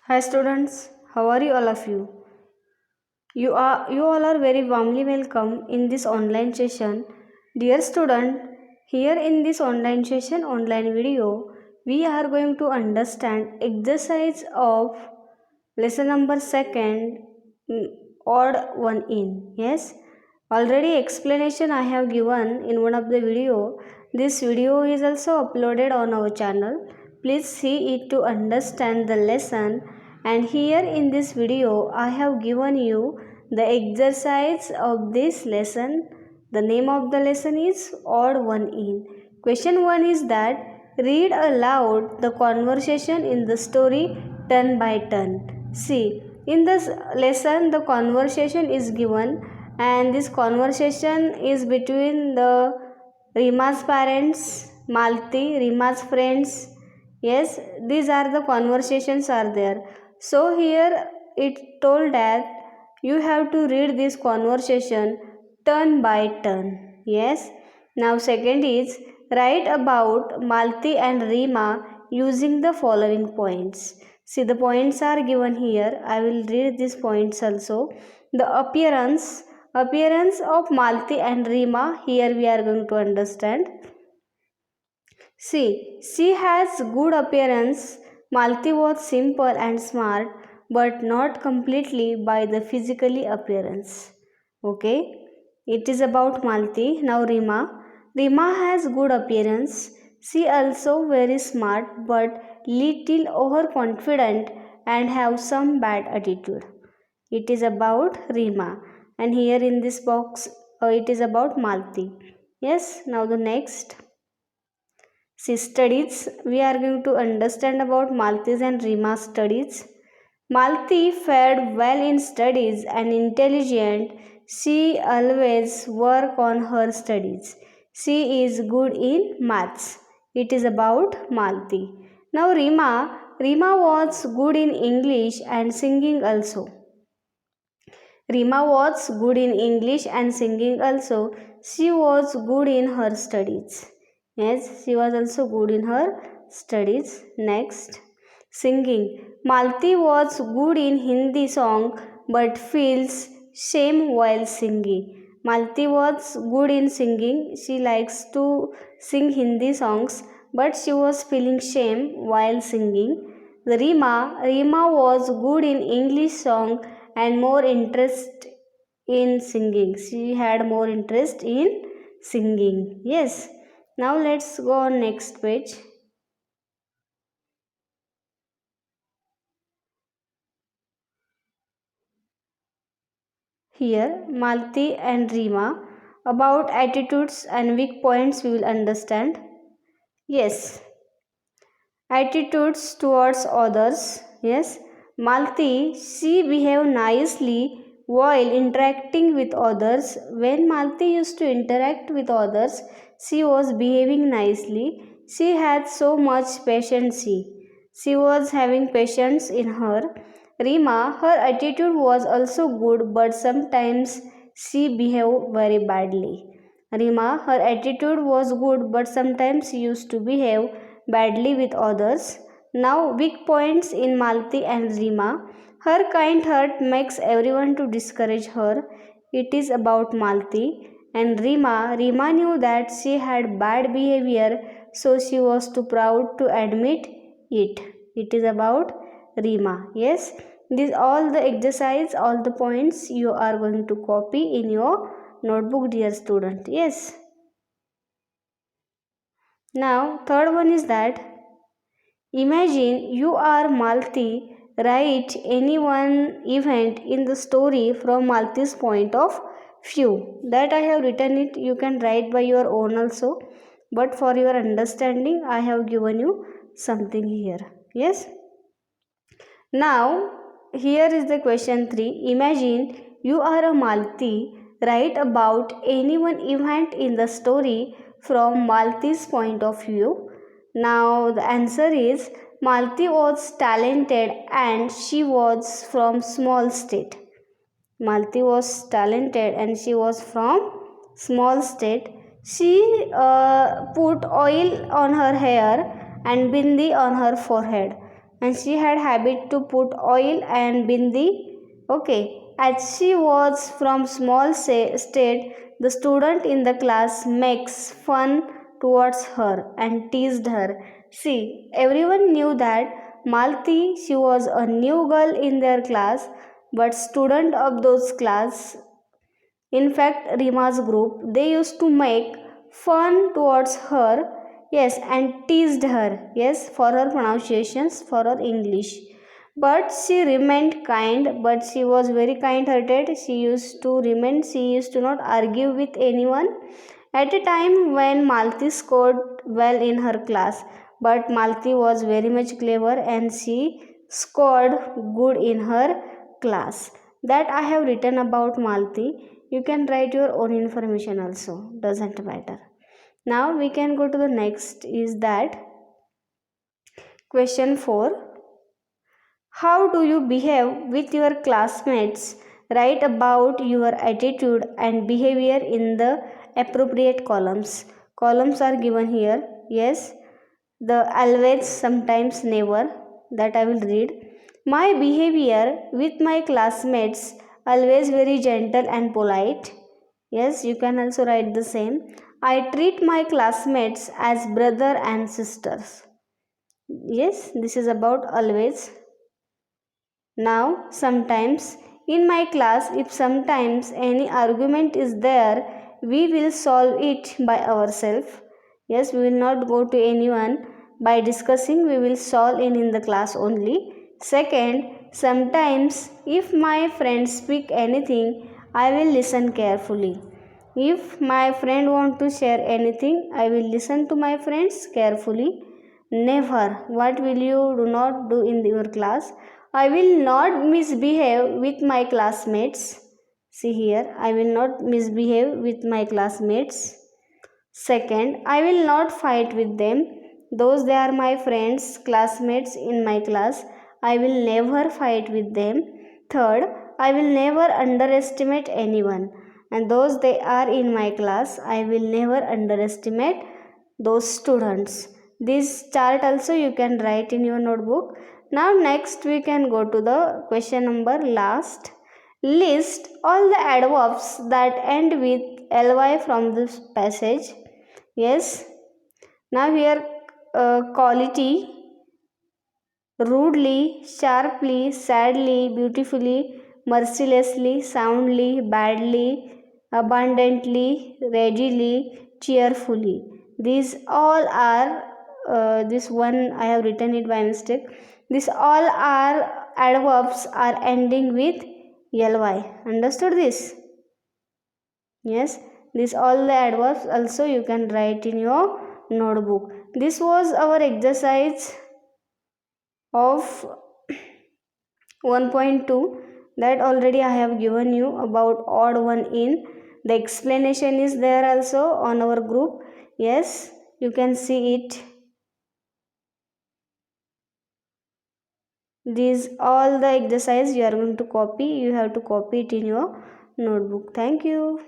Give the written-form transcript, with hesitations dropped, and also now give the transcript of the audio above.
Hi students, how are you all of you? You all are very warmly welcome in this online session. Dear student, here in this online video, we are going to understand exercise of lesson number second, mm, odd one in. Yes, already explanation I have given in one of the video. This video is also uploaded on our channel. Please see it to understand the lesson. And here in this video I have given you the exercise of this lesson. The name of the lesson is odd one in. Question 1 is that read aloud the conversation in the story turn by turn. See, in this lesson the conversation is given, and this conversation is between the Rima's parents, Malti, Rima's friends. Yes, these are the conversations are there. So here it told that you have to read this conversation turn by turn. Yes. Now second is write about Malti and Rima using the following points. See, the points are given here. I will read these points also. The appearance of Malti and Rima, here we are going to understand. See, she has good appearance. Malti was simple and smart, but not completely by the physically appearance. Okay, it is about Malti. Now Rima. Rima has good appearance. She also very smart, but little overconfident and have some bad attitude. It is about Rima, and here in this box, it is about Malti. Yes. Now the next. See, studies. We are going to understand about Malti's and Rima's studies. Malti fared well in studies and intelligent. She always work on her studies. She is good in maths. It is about Malti. Now Rima was good in English and singing also. Rima was good in English and singing also. She was good in her studies. Yes, she was also good in her studies. Next, singing. Malti was good in Hindi song but feels shame while singing. Malti was good in singing. She likes to sing Hindi songs, but she was feeling shame while singing. Rima was good in English song and more interest in singing. She had more interest in singing. Yes. Now let's go on next page. Here Malti and Rima, about attitudes and weak points we will understand. Yes. Attitudes towards others. Yes. Malti, she behaved nicely while interacting with others. When Malti used to interact with others, she was behaving nicely. She had so much patience. She was having patience in her. Rima, her attitude was also good, but sometimes she behaved very badly. Rima, her attitude was good, but sometimes she used to behave badly with others. Now, weak points in Malti and Rima. Her kind heart makes everyone to discourage her. It is about Malti. And Rima knew that she had bad behavior, so she was too proud to admit it. It is about Rima. Yes, these all the exercise, all the points you are going to copy in your notebook, dear student. Yes. Now, third one is that imagine you are Malti. Write any one event in the story from Malti's point of view. That I have written it. You can write by your own also. But for your understanding, I have given you something here. Yes. Now, here is the question 3. Imagine you are a Malti. Write about any one event in the story from Malti's point of view. Now, the answer is Malti was talented and she was from small state. Malti was talented and she was from small state. She put oil on her hair and bindi on her forehead. and she had habit to put oil and bindi. Okay, as she was from small state, the student in the class makes fun towards her and teased her. See, everyone knew that Malti, she was a new girl in their class, but student of those class, in fact, Rima's group, they used to make fun towards her, yes, and teased her, yes, for her pronunciations, for her English. But she remained kind, but she was very kind hearted. She used to not argue with anyone. At a time when Malti scored well in her class, but Malti was very much clever and she scored good in her class. That I have written about Malti. You can write your own information also, doesn't matter. Now we can go to the next, is that question 4. How do you behave with your classmates? Write about your attitude and behavior in the appropriate columns. Columns are given here. Yes, the always, sometimes, never, that I will read. My behavior with my classmates always very gentle and polite. Yes, you can also write the same. I treat my classmates as brother and sisters. Yes, this is about always. Now, sometimes in my class, if sometimes any argument is there, we will solve it by ourselves. Yes, we will not go to anyone. By discussing, we will solve in the class only. Second, sometimes if my friends speak anything, I will listen carefully. If my friend want to share anything, I will listen to my friends carefully. Never. What will you do not do in your class? I will not misbehave with my classmates. See here, I will not misbehave with my classmates. Second, I will not fight with them. Those they are my friends, classmates in my class. I will never fight with them. Third, I will never underestimate anyone. And those they are in my class, I will never underestimate those students. This chart also you can write in your notebook. Now next we can go to the question number last. List all the adverbs that end with ly from this passage. Yes. Now here quality, rudely, sharply, sadly, beautifully, mercilessly, soundly, badly, abundantly, readily, cheerfully. These all are, this one I have written it by mistake. These all are adverbs are ending with ly. Understood this? Yes, this all the adverbs also you can write in your notebook. This was our exercise of 1.2 that already I have given you about odd one in. The explanation is there also on our group. Yes, you can see it. These all the exercise you are going to copy. You have to copy it in your notebook. Thank you.